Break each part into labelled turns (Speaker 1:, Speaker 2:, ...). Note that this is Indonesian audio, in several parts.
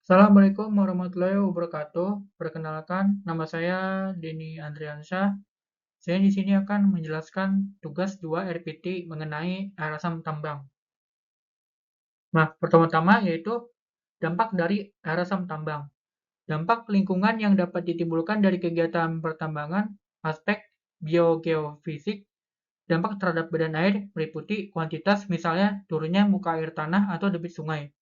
Speaker 1: Assalamualaikum warahmatullahi wabarakatuh. Perkenalkan, nama saya Denny Andriansyah. Saya di sini akan menjelaskan tugas 2 RPT mengenai air asam tambang. Nah, pertama-tama yaitu dampak dari air asam tambang. Dampak lingkungan yang dapat ditimbulkan dari kegiatan pertambangan, aspek biogeofisik, dampak terhadap badan air meliputi kuantitas, misalnya turunnya muka air tanah atau debit sungai.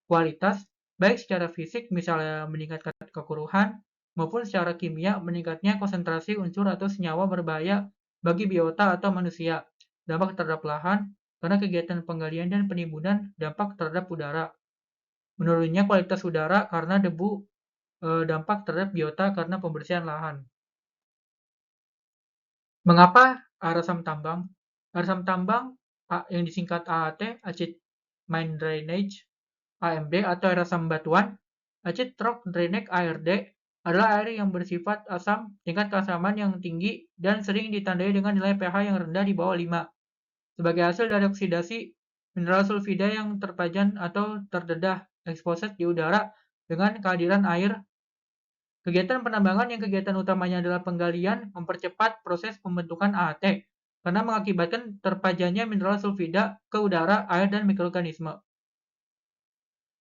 Speaker 1: Kualitas, baik secara fisik misalnya meningkatkan kekeruhan, maupun secara kimia meningkatnya konsentrasi unsur atau senyawa berbahaya bagi biota atau manusia. Dampak terhadap lahan, karena kegiatan penggalian dan penimbunan dampak terhadap udara. Menurunnya kualitas udara karena debu, dampak terhadap biota karena pembersihan lahan. Mengapa air asam tambang? Air asam tambang yang disingkat AAT, acid mine drainage, AMD atau air asam batuan, acid rock drainage ARD, adalah air yang bersifat asam tingkat keasaman yang tinggi dan sering ditandai dengan nilai pH yang rendah di bawah 5. Sebagai hasil dari oksidasi, mineral sulfida yang terpajan atau terdedah eksposit di udara dengan kehadiran air. Kegiatan penambangan yang kegiatan utamanya adalah penggalian mempercepat proses pembentukan AAT karena mengakibatkan terpajannya mineral sulfida ke udara, air, dan mikroorganisme.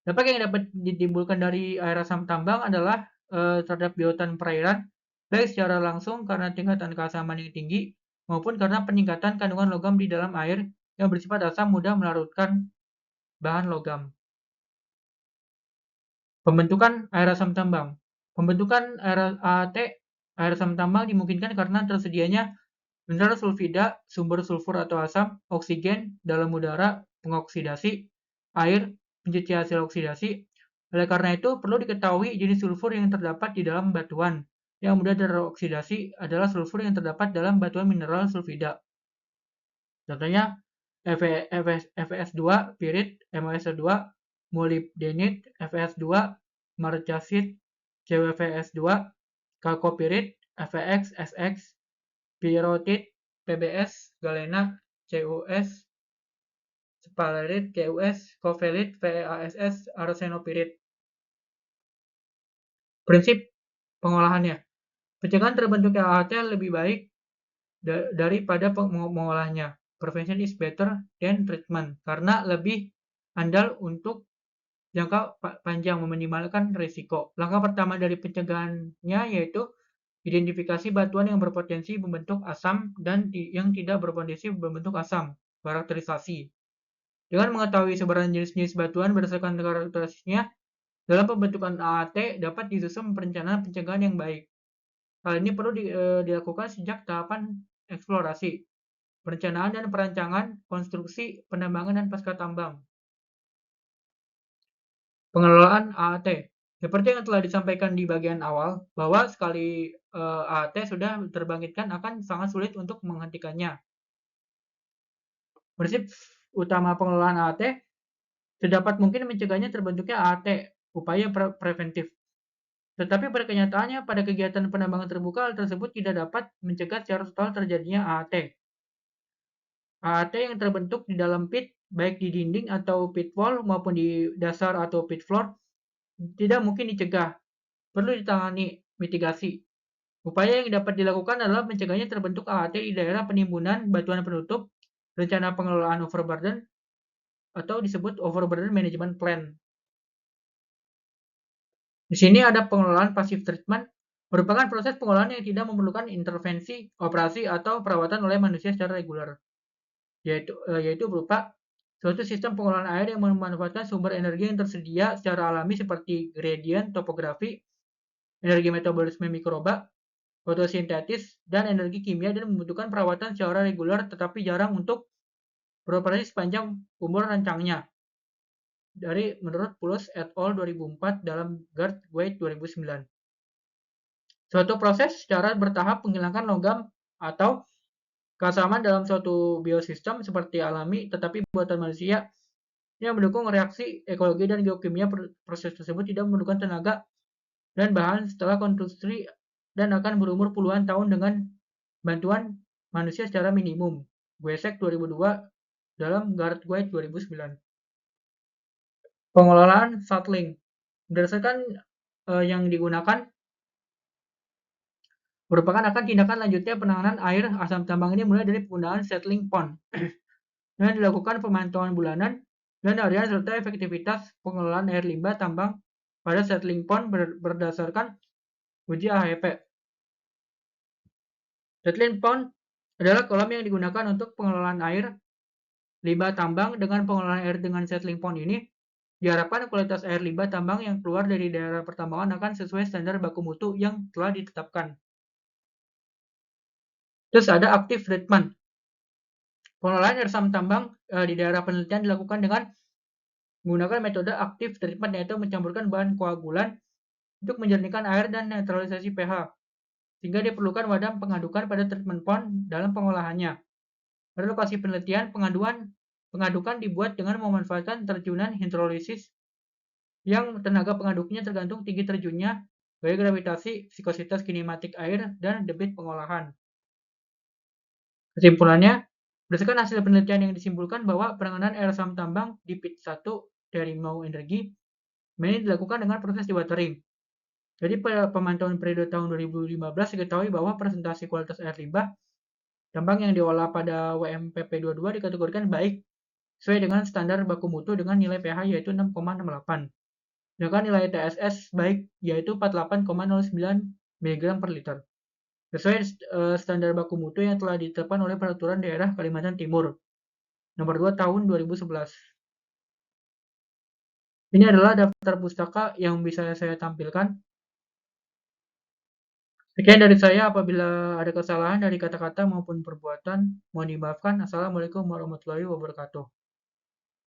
Speaker 1: Dampak yang dapat ditimbulkan dari air asam tambang adalah terhadap biotan perairan, baik secara langsung karena tingkatan keasaman yang tinggi, maupun karena peningkatan kandungan logam di dalam air yang bersifat asam mudah melarutkan bahan logam. Pembentukan air asam tambang. Pembentukan air AAT, air asam tambang dimungkinkan karena tersedianya mineral sulfida, sumber sulfur atau asam, oksigen dalam udara, pengoksidasi, air, pencuci hasil oksidasi. Oleh karena itu, perlu diketahui jenis sulfur yang terdapat di dalam batuan. Yang mudah teroksidasi adalah sulfur yang terdapat dalam batuan mineral sulfida. Contohnya, FeS2, pirit, MoSO2, molybdenit, FeS2, marcasit, CuVeS2, kalkopirit, FeX, SX, pyrotit, PbS, galena, CuS, sphalerite, CuS, covalent, VeASS, arsenopirit. Prinsip pengolahannya. Pencegahan terbentuknya AAT lebih baik daripada mengolahnya. Prevention is better than treatment karena lebih andal untuk jangka panjang meminimalkan risiko. Langkah pertama dari pencegahannya yaitu identifikasi batuan yang berpotensi membentuk asam dan yang tidak berpotensi membentuk asam. Karakterisasi. Dengan mengetahui sebaran jenis-jenis batuan berdasarkan karakteristiknya, dalam pembentukan AAT dapat disusun perencanaan pencegahan yang baik. Hal ini perlu dilakukan sejak tahapan eksplorasi, perencanaan dan perancangan, konstruksi, penambangan, dan pasca tambang. Pengelolaan AAT. Seperti yang telah disampaikan di bagian awal, bahwa sekali AAT sudah terbangkitkan akan sangat sulit untuk menghentikannya. Prinsip utama pengelolaan AAT, sedapat mungkin mencegahnya terbentuknya AAT, upaya preventif. Tetapi pada kenyataannya, pada kegiatan penambangan terbuka, hal tersebut tidak dapat mencegah secara total terjadinya AAT. AAT yang terbentuk di dalam pit, baik di dinding atau pit wall maupun di dasar atau pit floor, tidak mungkin dicegah. Perlu ditangani mitigasi. Upaya yang dapat dilakukan adalah mencegahnya terbentuk AAT di daerah penimbunan batuan penutup, rencana pengelolaan overburden, atau disebut overburden management plan. Di sini ada pengelolaan passive treatment, merupakan proses pengolahan yang tidak memerlukan intervensi, operasi, atau perawatan oleh manusia secara reguler, yaitu berupa suatu sistem pengolahan air yang memanfaatkan sumber energi yang tersedia secara alami seperti gradient topografi, energi metabolisme mikroba, fotosintesis, dan energi kimia, dan membutuhkan perawatan secara reguler tetapi jarang untuk beroperasi sepanjang umur rancangnya. Menurut Pulos et al. 2004 dalam GARD Guide 2009. Suatu proses secara bertahap menghilangkan logam atau keasaman dalam suatu biosistem seperti alami tetapi buatan manusia yang mendukung reaksi ekologi dan geokimia. Proses tersebut tidak memerlukan tenaga dan bahan setelah konstruksi dan akan berumur puluhan tahun dengan bantuan manusia secara minimum. Guesek 2002 dalam GARD Guide 2009. Pengelolaan settling. Berdasarkan yang digunakan merupakan akan tindakan lanjutnya penanganan air asam tambang ini mulai dari penggunaan settling pond dan dilakukan pemantauan bulanan dan harian serta efektivitas pengelolaan air limbah tambang pada settling pond berdasarkan uji AHP. Settling pond adalah kolam yang digunakan untuk pengelolaan air limbah tambang. Dengan pengelolaan air dengan settling pond ini, diharapkan kualitas air limbah tambang yang keluar dari daerah pertambangan akan sesuai standar baku mutu yang telah ditetapkan. Terus ada active treatment. Pengelolaan air asam tambang di daerah penelitian dilakukan dengan menggunakan metode active treatment, yaitu mencampurkan bahan koagulan untuk menjernihkan air dan netralisasi pH, sehingga diperlukan wadah pengadukan pada treatment pond dalam pengolahannya. Pada lokasi penelitian, pengadukan dibuat dengan memanfaatkan terjunan hidrolisis yang tenaga pengaduknya tergantung tinggi terjunnya, gaya gravitasi, viskositas kinematik air, dan debit pengolahan. Kesimpulannya, berdasarkan hasil penelitian yang disimpulkan bahwa penanganan air asam tambang di PIT 1 dari Mau Energi ini dilakukan dengan proses dewatering. Jadi pada pemantauan periode tahun 2015 diketahui bahwa presentasi kualitas air limbah tambang yang diolah pada WMPP 22 dikategorikan baik sesuai dengan standar baku mutu dengan nilai pH yaitu 6,68. Sedangkan nilai TSS baik yaitu 48,09 mg per liter. Sesuai standar baku mutu yang telah ditetapkan oleh Peraturan Daerah Kalimantan Timur Nomor 2 Tahun 2011. Ini adalah daftar pustaka yang bisa saya tampilkan. Sekian dari saya. Apabila ada kesalahan dari kata-kata maupun perbuatan, mohon dimaafkan. Assalamualaikum warahmatullahi wabarakatuh.